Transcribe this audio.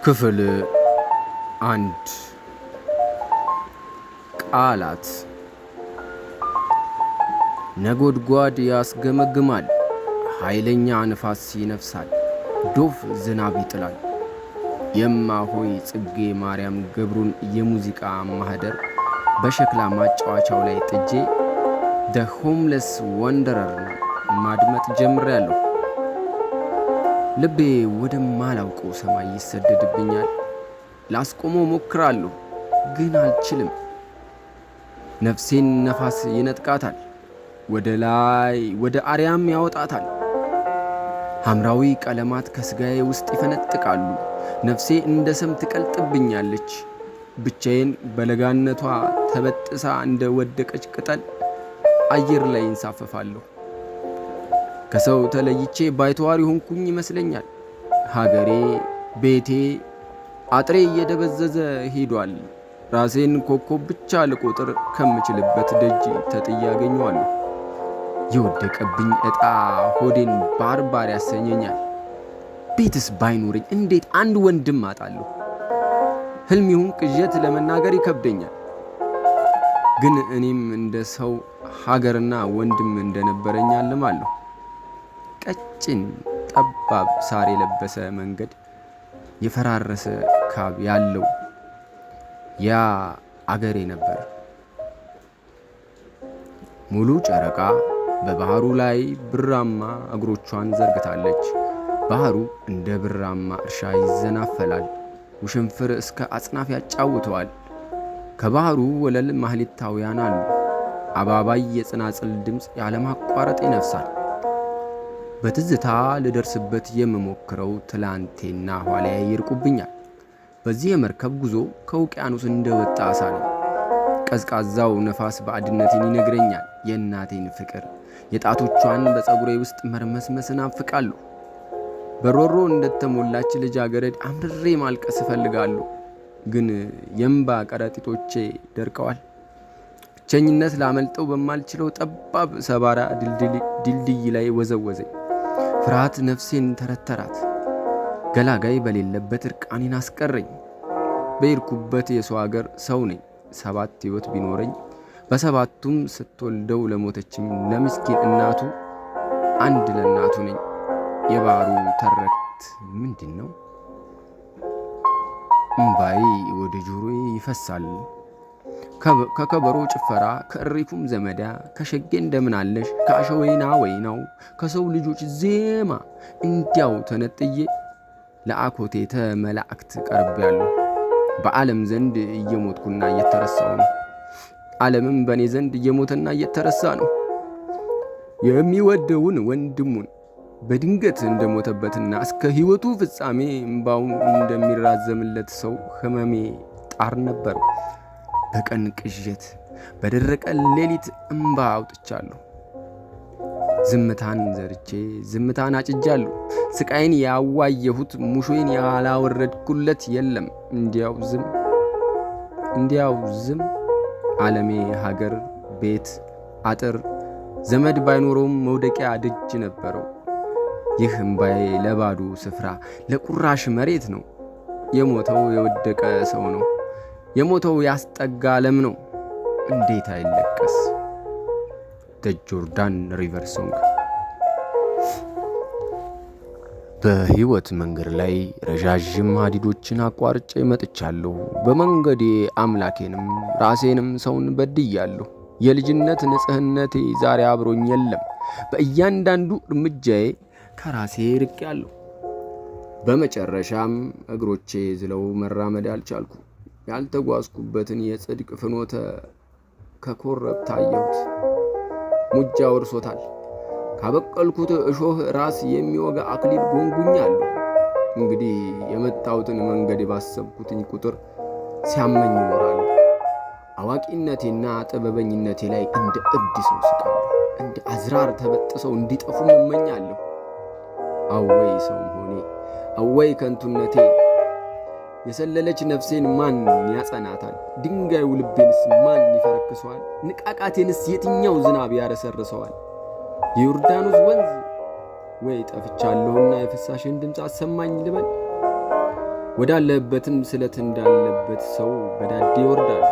ክፍል አንድ ቃላት። ነጎድጓድ ያስገመግማል፣ ኃይለኛ ንፋስ ይነፍሳል፣ ዶፍ ዝናብ ይጥላል። የማሆይ ጽጌ ማርያም ገብሩን የሙዚቃ ማህደር በሸክላ ማጫወቻው ላይ ጥጄ ደ ሆምለስ ወንደረር ማድመጥ ጀምሬያለሁ። ልቤ ወደማላውቀው ሰማይ ይሰደድብኛል። ላስቆመው ሞክራለሁ፣ ግን አልችልም። ነፍሴን ነፋስ ይነጥቃታል፣ ወደ ላይ ወደ አርያም ያወጣታል። ሐምራዊ ቀለማት ከስጋዬ ውስጥ ይፈነጥቃሉ። ነፍሴ እንደ ሰም ትቀልጥብኛለች። ብቻዬን በለጋነቷ ተበጥሳ እንደ ወደቀች ቅጠል አየር ላይ እንሳፈፋለሁ። ከሰው ተለይቼ ባይተዋር ሆንኩኝ ይመስለኛል። ሀገሬ፣ ቤቴ፣ አጥሬ እየደበዘዘ ሄዷል። ራሴን ኮከብ ብቻ ልቆጥር ከምችልበት ደጅ ተጥዬ አገኘዋለሁ። የወደቀብኝ ዕጣ ሆዴን ባርባር ያሰኘኛል። ቤትስ ባይኖረኝ እንዴት አንድ ወንድም አጣለሁ? ሕልም ይሁን ቅዠት ለመናገር ይከብደኛል። ግን እኔም እንደ ሰው ሀገርና ወንድም እንደነበረኝ አልማለሁ። ቀጭን ጠባብ ሳር የለበሰ መንገድ፣ የፈራረሰ ካብ ያለው ያ አገሬ ነበር። ሙሉ ጨረቃ በባህሩ ላይ ብራማ እግሮቿን ዘርግታለች። ባህሩ እንደ ብራማ እርሻ ይዘናፈላል። ውሽንፍር እስከ አጽናፍ ያጫውተዋል። ከባህሩ ወለል ማህሌታውያን አሉ። አባባይ የጽናጽል ድምፅ ያለማቋረጥ ይነፍሳል። በትዝታ ልደርስበት የምሞክረው ትላንቴና ኋላዬ ይርቁብኛል። በዚህ የመርከብ ጉዞ ከውቅያኖስ እንደወጣ አሳ ነኝ። ቀዝቃዛው ነፋስ ባዕድነቴን ይነግረኛል። የእናቴን ፍቅር፣ የጣቶቿን በፀጉሬ ውስጥ መርመስመስ እናፍቃለሁ። በሮሮ እንደተሞላች ልጃገረድ አምርሬ ማልቀስ እፈልጋለሁ። ግን የእምባ ከረጢቶቼ ደርቀዋል። ብቸኝነት ላመልጠው በማልችለው ጠባብ ሰባራ ድልድይ ላይ ወዘወዘኝ። ፍርሃት ነፍሴን ተረተራት። ገላጋይ በሌለበት እርቃኔን አስቀረኝ። በሄድኩበት የሰው አገር ሰው ነኝ። 7 ሕይወት ቢኖረኝ በሰባቱም ስትወልደው ለሞተችም ለምስኪን እናቱ አንድ ለእናቱ ነኝ። የባህሩ ተረክት ምንድን ነው? እምባዬ ወደ ጆሮዬ ይፈሳል። ከከበሮ ጭፈራ፣ ከእሪኩም ዘመዳ፣ ከሸጌ እንደምናለሽ፣ ከአሸወይና ወይናው፣ ከሰው ልጆች ዜማ እንዲያው ተነጥዬ ለአኮቴተ መላእክት ቀርቤያለሁ። በዓለም ዘንድ እየሞትኩና እየተረሳው ነው። ዓለምም በእኔ ዘንድ እየሞተና እየተረሳ ነው። የሚወደውን ወንድሙን በድንገት እንደሞተበትና እስከ ሕይወቱ ፍጻሜ እምባውን እንደሚራዘምለት ሰው ሕመሜ ጣር ነበረው። በቀን ቅዠት፣ በደረቀ ሌሊት እምባ አውጥቻለሁ። ዝምታን ዘርቼ ዝምታን አጭጃለሁ። ስቃይን ያዋየሁት ሙሾዬን ያላወረድኩለት የለም። እንዲያው ዝም። ዓለሜ ሀገር፣ ቤት፣ አጥር፣ ዘመድ ባይኖረውም መውደቂያ ደጅ ነበረው። ይህ እምባዬ ለባዶ ስፍራ፣ ለቁራሽ መሬት ነው። የሞተው የወደቀ ሰው ነው። የሞተው ያስጠጋ ዓለም ነው። እንዴት አይለቀስ! ጆርዳን ሪቨር ሶንግ። በሕይወት መንገድ ላይ ረዣዥም ሀዲዶችን አቋርጬ መጥቻለሁ። በመንገዴ አምላኬንም ራሴንም ሰውን በድያለሁ። የልጅነት ንጽሕነቴ ዛሬ አብሮኝ የለም። በእያንዳንዱ እርምጃዬ ከራሴ ርቄያለሁ። በመጨረሻም እግሮቼ ዝለው መራመድ አልቻልኩ። ያልተጓዝኩበትን የጽድቅ ፍኖተ ከኮረብታ አየሁት። ሙጃ ወርሶታል። ካበቀልኩት እሾህ ራስ የሚወጋ አክሊል ጎንጉኛለሁ። እንግዲህ የመጣሁትን መንገድ ባሰብኩትኝ ቁጥር ሲያመኝ ይኖራሉ። አዋቂነቴና ጥበበኝነቴ ላይ እንደ እብድ ሰው ስቃለሁ። እንደ አዝራር ተበጥሰው እንዲጠፉ እመኛለሁ። አወይ ሰው መሆኔ፣ አወይ ከንቱነቴ! የሰለለች ነፍሴን ማን ያጸናታል? ድንጋዩ ልቤንስ ማን ይፈረክሰዋል? ንቃቃቴንስ የትኛው ዝናብ ያረሰርሰዋል? የዮርዳኖስ ወንዝ ወይ ጠፍቻለሁና የፍሳሽን ድምፅ አሰማኝ ልበል? ወዳለበትም ስለት እንዳለበት ሰው በዳዴ ይወርዳሉ።